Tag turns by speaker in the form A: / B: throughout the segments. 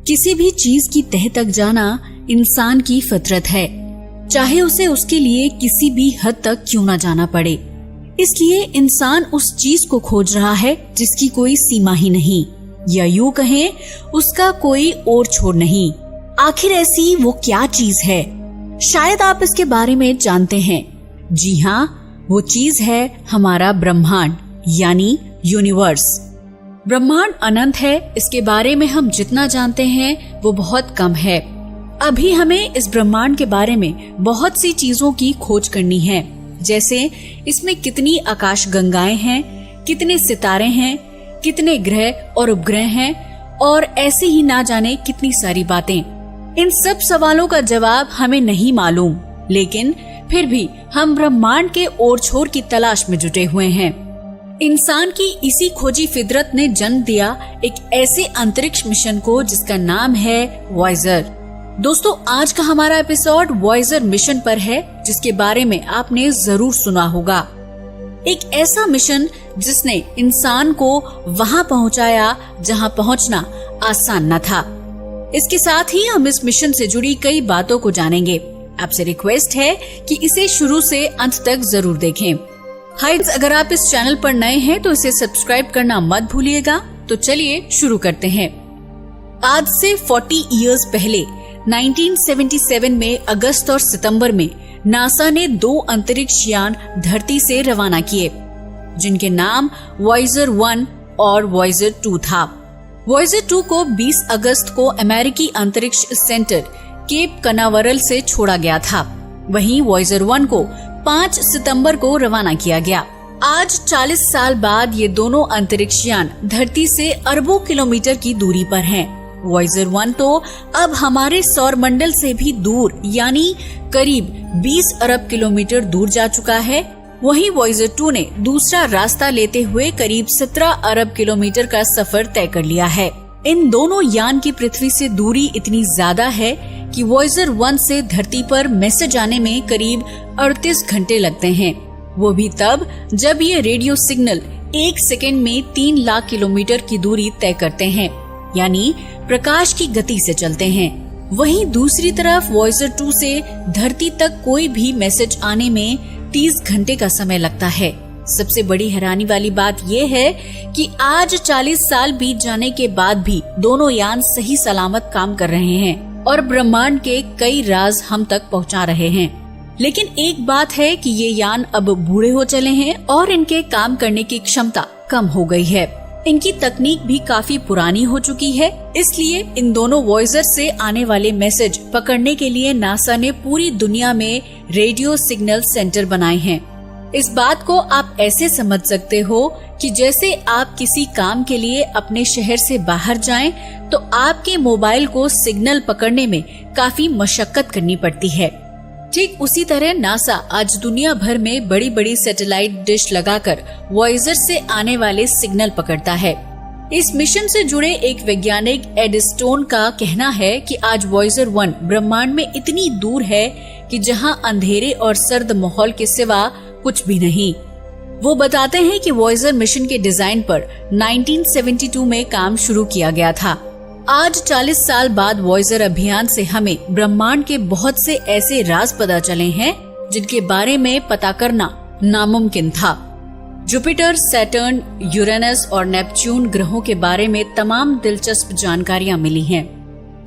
A: किसी भी चीज की तह तक जाना इंसान की फितरत है, चाहे उसे उसके लिए किसी भी हद तक क्यों ना जाना पड़े। इसलिए इंसान उस चीज को खोज रहा है जिसकी कोई सीमा ही नहीं, या यूं कहें उसका कोई और छोर नहीं। आखिर ऐसी वो क्या चीज है? शायद आप इसके बारे में जानते हैं। जी हाँ, वो चीज है हमारा ब्रह्मांड, यानी यूनिवर्स। ब्रह्मांड अनंत है, इसके बारे में हम जितना जानते हैं वो बहुत कम है। अभी हमें इस ब्रह्मांड के बारे में बहुत सी चीजों की खोज करनी है, जैसे इसमें कितनी आकाश गंगाएं हैं, कितने सितारे हैं, कितने ग्रह और उपग्रह हैं, और ऐसे ही ना जाने कितनी सारी बातें। इन सब सवालों का जवाब हमें नहीं मालूम, लेकिन फिर भी हम ब्रह्मांड के ओर छोर की तलाश में जुटे हुए हैं। इंसान की इसी खोजी फितरत ने जन्म दिया एक ऐसे अंतरिक्ष मिशन को जिसका नाम है वॉयेजर। दोस्तों, आज का हमारा एपिसोड वॉयेजर मिशन पर है, जिसके बारे में आपने जरूर सुना होगा। एक ऐसा मिशन जिसने इंसान को वहां पहुंचाया जहां पहुंचना आसान न था। इसके साथ ही हम इस मिशन से जुड़ी कई बातों को जानेंगे। आपसे रिक्वेस्ट है कि इसे शुरू से अंत तक जरूर देखें। हाइड्स, अगर आप इस चैनल पर नए हैं तो इसे सब्सक्राइब करना मत भूलिएगा। तो चलिए शुरू करते हैं। आज से 40 इयर्स पहले 1977 में अगस्त और सितंबर में नासा ने 2 अंतरिक्ष यान धरती से रवाना किए, जिनके नाम वॉयेजर 1 और वॉयेजर 2 था। वॉयेजर 2 को 20 अगस्त को अमेरिकी अंतरिक्ष सेंटर केप कनावरल से छोड़ा गया था। वहीं वॉयेजर 1 को 5 सितंबर को रवाना किया गया। आज 40 साल बाद ये दोनों अंतरिक्ष यान धरती से अरबों किलोमीटर की दूरी पर हैं। वॉयेजर 1 तो अब हमारे सौर मंडल से भी दूर, यानी करीब 20 अरब किलोमीटर दूर जा चुका है। वहीं वॉयेजर 2 ने दूसरा रास्ता लेते हुए करीब 17 अरब किलोमीटर का सफर तय कर लिया है। इन दोनों यान की पृथ्वी से दूरी इतनी ज्यादा है कि वॉयेजर 1 से धरती पर मैसेज आने में करीब 38 घंटे लगते हैं। वो भी तब जब ये रेडियो सिग्नल 1 सेकेंड में 3 लाख किलोमीटर की दूरी तय करते हैं, यानी प्रकाश की गति से चलते हैं। वहीं दूसरी तरफ वॉयेजर 2 से धरती तक कोई भी मैसेज आने में 30 घंटे का समय लगता है। सबसे बड़ी हैरानी वाली बात ये है कि आज 40 साल बीत जाने के बाद भी दोनों यान सही सलामत काम कर रहे हैं और ब्रह्मांड के कई राज हम तक पहुंचा रहे हैं। लेकिन एक बात है कि ये यान अब बूढ़े हो चले हैं और इनके काम करने की क्षमता कम हो गई है। इनकी तकनीक भी काफी पुरानी हो चुकी है। इसलिए इन दोनों वॉयेजर से आने वाले मैसेज पकड़ने के लिए नासा ने पूरी दुनिया में रेडियो सिग्नल सेंटर बनाए हैं। इस बात को आप ऐसे समझ सकते हो कि जैसे आप किसी काम के लिए अपने शहर से बाहर जाएं, तो आपके मोबाइल को सिग्नल पकड़ने में काफी मशक्कत करनी पड़ती है। ठीक उसी तरह नासा आज दुनिया भर में बड़ी बड़ी सैटेलाइट डिश लगाकर वॉयेजर से आने वाले सिग्नल पकड़ता है। इस मिशन से जुड़े एक वैज्ञानिक एड स्टोन का कहना है कि आज वॉयेजर 1 ब्रह्मांड में इतनी दूर है कि जहां अंधेरे और सर्द माहौल के सिवा कुछ भी नहीं। वो बताते हैं कि वॉयेजर मिशन के डिजाइन पर 1972 में काम शुरू किया गया था। आज 40 साल बाद वॉयेजर अभियान से हमें ब्रह्मांड के बहुत से ऐसे राज पता चले हैं जिनके बारे में पता करना नामुमकिन था। जुपिटर, सैटर्न, यूरेनस और नेपच्यून ग्रहों के बारे में तमाम दिलचस्प जानकारियां मिली हैं।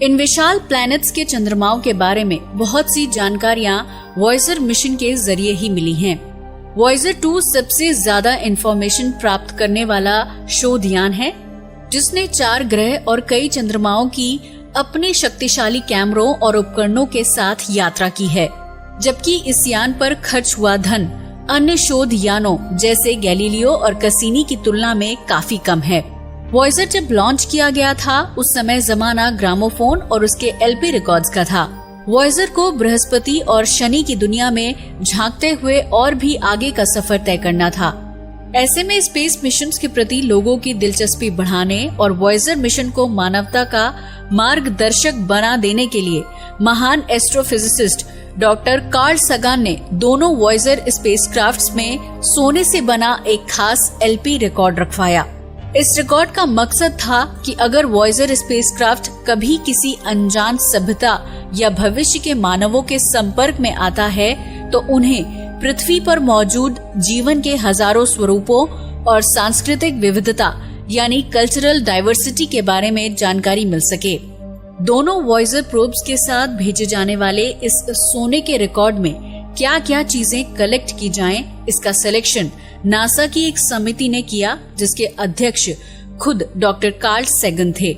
A: इन विशाल प्लैनेट्स के चंद्रमाओं के बारे में बहुत सी जानकारियां वॉयेजर मिशन के जरिए ही मिली हैं। वॉयेजर 2 सबसे ज्यादा इंफॉर्मेशन प्राप्त करने वाला शोध यान है, जिसने 4 ग्रह और कई चंद्रमाओं की अपने शक्तिशाली कैमरों और उपकरणों के साथ यात्रा की है, जबकि इस यान पर खर्च हुआ धन अन्य शोध यानों जैसे गैलीलियो और कैसिनी की तुलना में काफी कम है। वॉयेजर जब लॉन्च किया गया था उस समय जमाना ग्रामोफोन और उसके एलपी रिकॉर्ड्स का था। वॉयेजर को बृहस्पति और शनि की दुनिया में झांकते हुए और भी आगे का सफर तय करना था। ऐसे में स्पेस मिशंस के प्रति लोगों की दिलचस्पी बढ़ाने और वॉयेजर मिशन को मानवता का मार्गदर्शक बना देने के लिए महान एस्ट्रोफिजिसिस्ट डॉक्टर कार्ल सगान ने दोनों वॉयेजर स्पेसक्राफ्ट्स में सोने से बना एक खास एलपी रिकॉर्ड रखवाया। इस रिकॉर्ड का मकसद था कि अगर वॉयेजर स्पेसक्राफ्ट कभी किसी अनजान सभ्यता या भविष्य के मानवों के संपर्क में आता है तो उन्हें पृथ्वी पर मौजूद जीवन के हजारों स्वरूपों और सांस्कृतिक विविधता यानी कल्चरल डाइवर्सिटी के बारे में जानकारी मिल सके। दोनों वॉयेजर प्रोब्स के साथ भेजे जाने वाले इस सोने के रिकॉर्ड में क्या क्या चीजें कलेक्ट की जाएं, इसका सिलेक्शन नासा की एक समिति ने किया, जिसके अध्यक्ष खुद डॉक्टर कार्ल सैगन थे।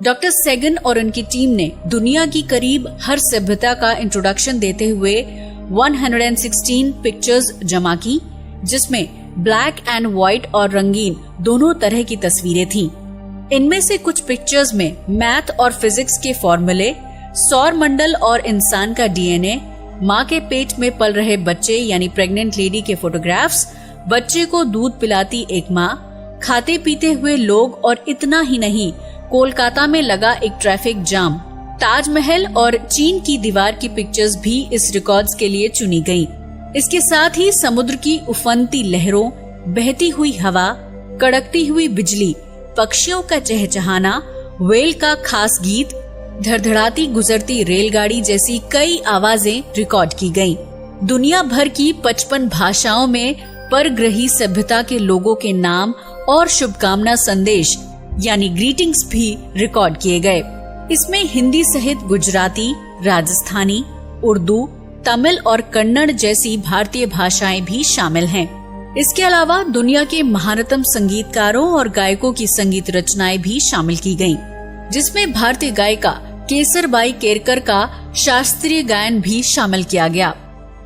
A: डॉक्टर सैगन और उनकी टीम ने दुनिया की करीब हर सभ्यता का इंट्रोडक्शन देते हुए 116 पिक्चर्स जमा की, जिसमें ब्लैक एंड व्हाइट और रंगीन दोनों तरह की तस्वीरें थीं। इनमें से कुछ पिक्चर्स में मैथ और फिजिक्स के फॉर्मूले, सौर मंडल और इंसान का डीएनए, माँ के पेट में पल रहे बच्चे यानी प्रेग्नेंट लेडी के फोटोग्राफ्स, बच्चे को दूध पिलाती एक माँ, खाते पीते हुए लोग और इतना ही नहीं, कोलकाता में लगा एक ट्रैफिक जाम, ताजमहल और चीन की दीवार की पिक्चर्स भी इस रिकॉर्ड्स के लिए चुनी गयी। इसके साथ ही समुद्र की उफनती लहरों, बहती हुई हवा, कड़कती हुई बिजली, पक्षियों का चहचहाना, व्हेल का खास गीत, धड़धड़ाती गुजरती रेलगाड़ी जैसी कई आवाजें रिकॉर्ड की गईं। दुनिया भर की 55 भाषाओं में परग्रही सभ्यता के लोगों के नाम और शुभकामना संदेश यानी ग्रीटिंग्स भी रिकॉर्ड किए गए। इसमें हिंदी सहित गुजराती, राजस्थानी, उर्दू, तमिल और कन्नड़ जैसी भारतीय भाषाएं भी शामिल हैं। इसके अलावा दुनिया के महानतम संगीतकारों और गायकों की संगीत रचनाएं भी शामिल की गईं, जिसमें भारतीय गायिका केसरबाई केरकर का शास्त्रीय गायन भी शामिल किया गया।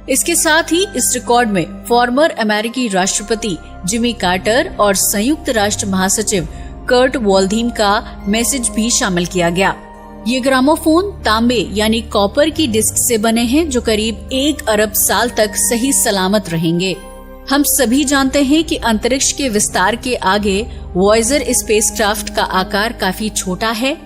A: इसके साथ ही इस रिकॉर्ड में फॉर्मर अमेरिकी राष्ट्रपति जिमी कार्टर और संयुक्त राष्ट्र महासचिव कर्ट वॉल्डीम का मैसेज भी शामिल किया गया। ये ग्रामोफोन तांबे यानी कॉपर की डिस्क से बने हैं, जो करीब 1 अरब साल तक सही सलामत रहेंगे। हम सभी जानते हैं कि अंतरिक्ष के विस्तार के आगे वॉयेजर स्पेसक्राफ्ट का आकार काफी छोटा है,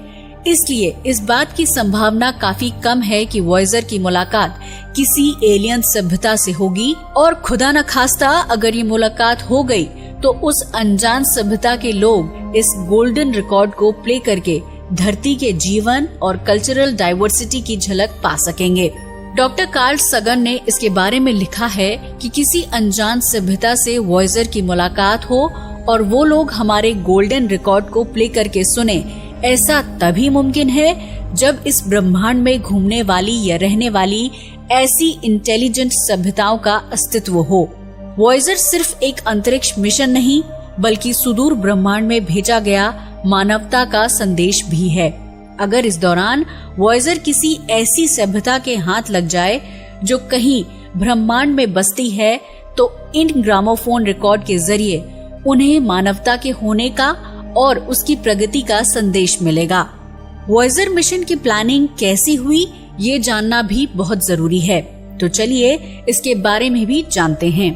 A: इसलिए इस बात की संभावना काफी कम है कि वॉयेजर की मुलाकात किसी एलियन सभ्यता से होगी, और खुदा न खास्ता अगर ये मुलाकात हो गई तो उस अनजान सभ्यता के लोग इस गोल्डन रिकॉर्ड को प्ले करके धरती के जीवन और कल्चरल डाइवर्सिटी की झलक पा सकेंगे। डॉक्टर कार्ल सगन ने इसके बारे में लिखा है कि किसी अनजान सभ्यता से वॉयेजर की मुलाकात हो और वो लोग हमारे गोल्डन रिकॉर्ड को प्ले करके सुने, ऐसा तभी मुमकिन है जब इस ब्रह्मांड में घूमने वाली या रहने वाली ऐसी इंटेलिजेंट सभ्यताओं का अस्तित्व हो। वॉयेजर सिर्फ एक अंतरिक्ष मिशन नहीं, बल्कि सुदूर ब्रह्मांड में भेजा गया मानवता का संदेश भी है। अगर इस दौरान वॉयेजर किसी ऐसी सभ्यता के हाथ लग जाए जो कहीं ब्रह्मांड में बसती है, तो इन ग्रामोफोन रिकॉर्ड के जरिए उन्हें मानवता के होने का और उसकी प्रगति का संदेश मिलेगा। वॉयेजर मिशन की प्लानिंग कैसी हुई, ये जानना भी बहुत जरूरी है, तो चलिए इसके बारे में भी जानते हैं।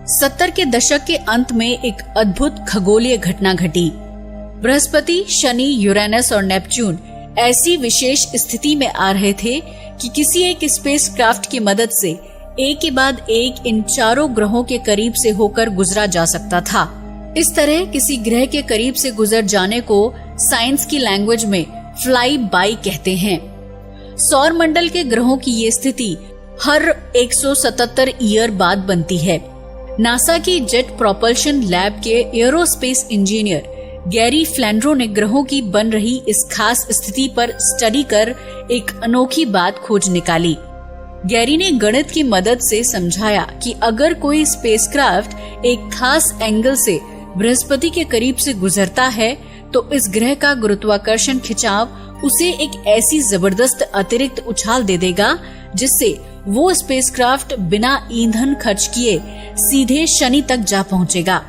A: 70 के दशक के अंत में एक अद्भुत खगोलीय घटना घटी। बृहस्पति, शनि, यूरेनस और नेपच्यून ऐसी विशेष स्थिति में आ रहे थे कि किसी एक स्पेसक्राफ्ट की मदद से एक के बाद एक इन चारों ग्रहों के करीब से होकर गुजरा जा सकता था। इस तरह किसी ग्रह के करीब से गुजर जाने को साइंस की लैंग्वेज में फ्लाई बाई कहते हैं। सौर मंडल के ग्रहों की ये स्थिति हर 177 ईयर बाद बनती है। नासा की जेट प्रोपल्शन लैब के एरोस्पेस इंजीनियर गैरी फ्लैंड्रो ने ग्रहों की बन रही इस खास स्थिति पर स्टडी कर एक अनोखी बात खोज निकाली। गैरी ने गणित की मदद से समझाया कि अगर कोई स्पेसक्राफ्ट एक खास एंगल से बृहस्पति के करीब से गुजरता है, तो इस ग्रह का गुरुत्वाकर्षण खिंचाव उसे एक ऐसी जबरदस्त अतिरिक्त उछाल दे देगा जिससे वो स्पेसक्राफ्ट बिना ईंधन खर्च किए सीधे शनि तक जा पहुंचेगा।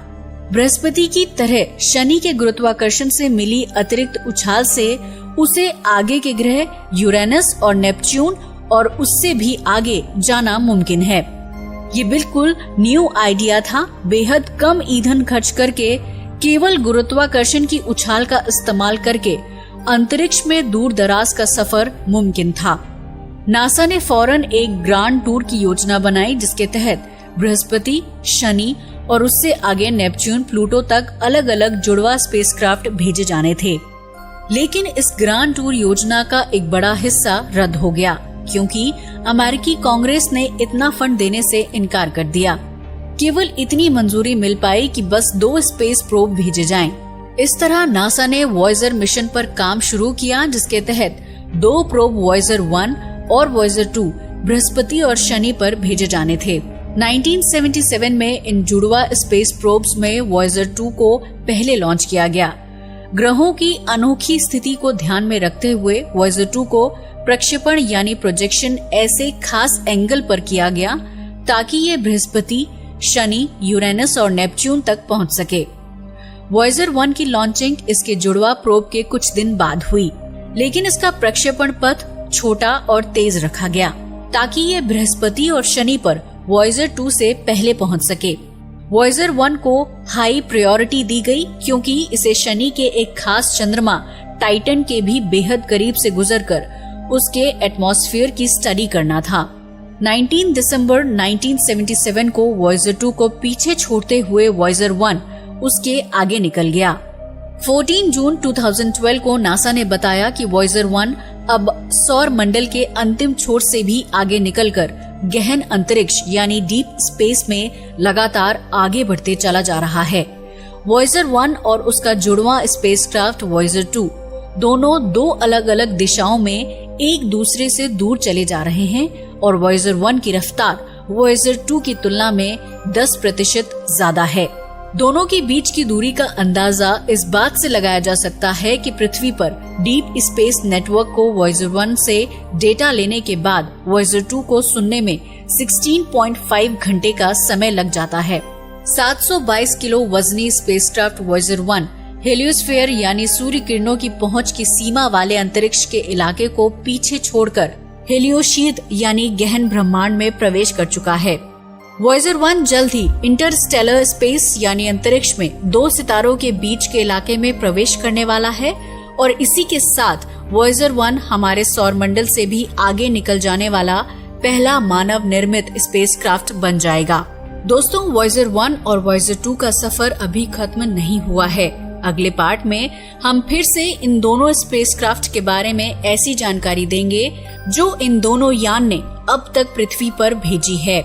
A: बृहस्पति की तरह शनि के गुरुत्वाकर्षण से मिली अतिरिक्त उछाल से उसे आगे के ग्रह यूरेनस और नेपच्यून और उससे भी आगे जाना मुमकिन है। ये बिल्कुल न्यू आइडिया था। बेहद कम ईंधन खर्च करके केवल गुरुत्वाकर्षण की उछाल का इस्तेमाल करके अंतरिक्ष में दूर दराज का सफर मुमकिन था। नासा ने फौरन एक ग्रांड टूर की योजना बनाई, जिसके तहत बृहस्पति, शनि और उससे आगे नेपच्यून, प्लूटो तक अलग अलग जुड़वा स्पेसक्राफ्ट भेजे जाने थे। लेकिन इस ग्रांड टूर योजना का एक बड़ा हिस्सा रद्द हो गया क्योंकि अमेरिकी कांग्रेस ने इतना फंड देने से इनकार कर दिया। केवल इतनी मंजूरी मिल पाई कि बस 2 स्पेस प्रोब भेजे जाएं। इस तरह नासा ने वॉयेजर मिशन पर काम शुरू किया, जिसके तहत 2 प्रोब वॉयेजर 1 और वॉयेजर 2 बृहस्पति और शनि पर भेजे जाने थे। 1977 में इन जुड़वा स्पेस प्रोब्स में वॉयेजर 2 को पहले लॉन्च किया गया। ग्रहों की अनोखी स्थिति को ध्यान में रखते हुए वॉयेजर 2 को प्रक्षेपण यानी प्रोजेक्शन ऐसे खास एंगल पर किया गया ताकि ये बृहस्पति, शनि, यूरेनस और नेपच्यून तक पहुंच सके। वॉयेजर 1 की लॉन्चिंग इसके जुड़वा प्रोब के कुछ दिन बाद हुई, लेकिन इसका प्रक्षेपण पथ छोटा और तेज रखा गया ताकि ये बृहस्पति और शनि पर वॉयेजर 2 से पहले पहुंच सके। वॉयेजर 1 को हाई प्रायोरिटी दी गई क्योंकि इसे शनि के एक खास चंद्रमा टाइटन के भी बेहद करीब से गुजरकर उसके एटमॉस्फेयर की स्टडी करना था। 19 दिसंबर 1977 को वॉयेजर 2 को पीछे छोड़ते हुए वॉयेजर 1 उसके आगे निकल गया। 14 जून 2012 को नासा ने बताया कि वॉयेजर 1 अब सौर मंडल के अंतिम छोर से भी आगे निकलकर गहन अंतरिक्ष यानी डीप स्पेस में लगातार आगे बढ़ते चला जा रहा है। वॉयेजर 1 और उसका जुड़वा स्पेसक्राफ्ट वॉयेजर 2 दोनों 2 अलग अलग दिशाओं में एक दूसरे से दूर चले जा रहे हैं और वॉयेजर 1 की रफ्तार वॉयेजर 2 की तुलना में 10% ज्यादा है। दोनों के बीच की दूरी का अंदाजा इस बात से लगाया जा सकता है कि पृथ्वी पर डीप स्पेस नेटवर्क को वॉयेजर 1 से डेटा लेने के बाद वॉयेजर 2 को सुनने में 16.5 घंटे का समय लग जाता है। 722 किलो वजनी स्पेसक्राफ्ट वॉयेजर 1 हेलियोस्फीयर यानी सूर्य किरणों की पहुंच की सीमा वाले अंतरिक्ष के इलाके को पीछे छोड़कर हेलियोशीद यानी गहन ब्रह्मांड में प्रवेश कर चुका है। वॉयेजर 1 जल्द ही इंटरस्टेलर स्पेस यानी अंतरिक्ष में 2 सितारों के बीच के इलाके में प्रवेश करने वाला है और इसी के साथ वॉयेजर 1 हमारे सौर मंडल से भी आगे निकल जाने वाला पहला मानव निर्मित स्पेसक्राफ्ट बन जाएगा। दोस्तों, वॉयेजर 1 और वॉयेजर 2 का सफर अभी खत्म नहीं हुआ है। अगले पार्ट में हम फिर से इन दोनों स्पेसक्राफ्ट के बारे में ऐसी जानकारी देंगे जो इन दोनों यान ने अब तक पृथ्वी पर भेजी है।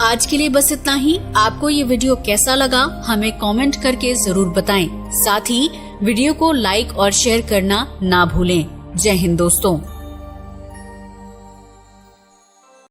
A: आज के लिए बस इतना ही। आपको ये वीडियो कैसा लगा हमें कमेंट करके जरूर बताएं। साथ ही वीडियो को लाइक और शेयर करना ना भूलें। जय हिंद दोस्तों।